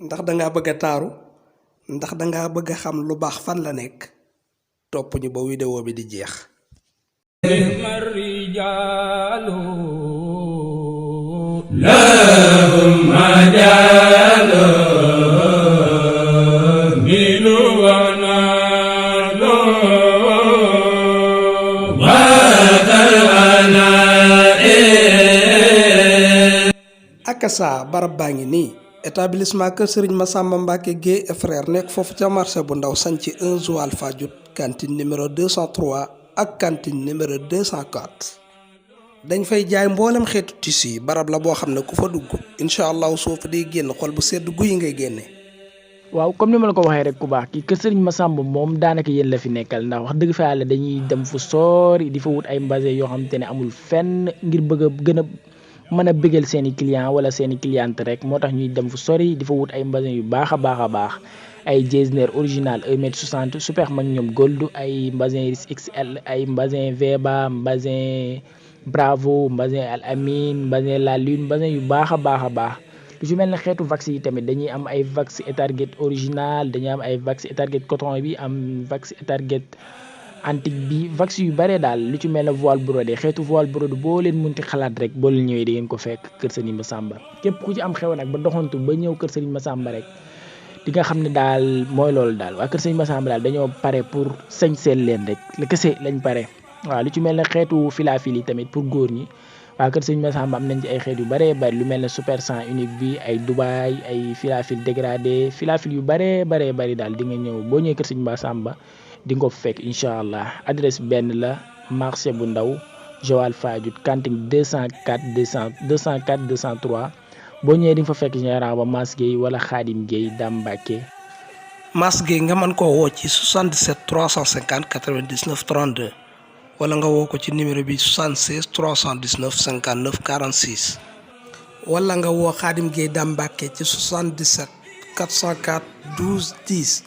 ndax dangaa bëgg a taaru ndax dangaa bëgg a xam lu baax fan la nekk topp ñu ba vidéo bi di jeex. akasa barab baa ngi nii établissement kër Serigne Massamba Mbacké Guèye et frère nekk foofu ca marché bu ndaw sañ ci 1 Joal Fadiouth cantine numéro 203 ak cantine numéro 204 dañ fay jaay mboolem xeetu tissu yi barab la boo xam ne ku fa dugg incha allahu soo fa dee génn xol bu sedd guy ngay génne. waaw comme ni ma la ko waxee rek ku baax kii kër Serigne Massamba moom daanaka yéen la fi nekkal ndax wax dëgg fa yàlla dañuy dem fu soori di fa wut ay mbase yoo xam te ne amul fenn ngir bëgg a gën a mën a bëggal seen i client wala seen i cliente rek moo tax ñuy dem fu sori di fa wut ay mbasin yu baax a baax ay Getzner original 1m60 super magnum gold ay mbasin XL ay mbasin Veba mbasin Bravo mbasin Al Amin mbasin La Lune mbasin yu baax a baax lu ci mel ne xeetu vax yi tamit dañuy am ay vax Etarget original dañuy am ay vax Etarget coton bi am vax Etarget antique bi vax yu bare daal lu ci mel ne voile brodé xeetu voile brodé boo leen munti xalaat rek boo leen ñëwee da ngeen ko fekk kër Serigne Massamba képp ku ci am xew nag ba doxantu ba ñëw kër Serigne Massamba rek di nga xam ne daal mooy loolu daal waa kër Serigne Massamba daal dañoo pare pour sañseel leen rek la kese lañ pare waaw lu ci mel ne xeetu filafil yi tamit pour góor ñi waa kër Serigne Massamba am nañ ci ay xeet yu bare bari lu mel ne super 100 unique bi ay Dubaï ay filafil dégradé filafil yu bare bari daal di nga ñëw boo ñëwee kër Serigne Massamba di nga ko fekk incha allah adresse benn la marché bu ndaw Joal Fadiouth cantine 204 203 boo ñëwee di nga fa fekk général ba Mass Guèye wala Khadim Guèye Dame Mbacké. Mass Guèye nga mën koo woo ci 77 350 99 32 wala nga woo ko ci numéro bi 76 319 59 46 wala nga woo Khadim Guèye Dame Mbacké ci 77 404 12 10.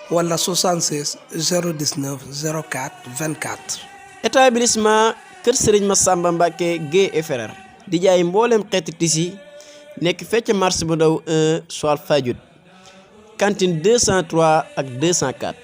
wala 76 019 04 24. établissement kër Serigne Massamba Mbacké Guèye et frères di jaay mboolem xeeti tissu nekk fecc marché bu ndaw 1 Joal Fadiouth cantine 203 ak 204.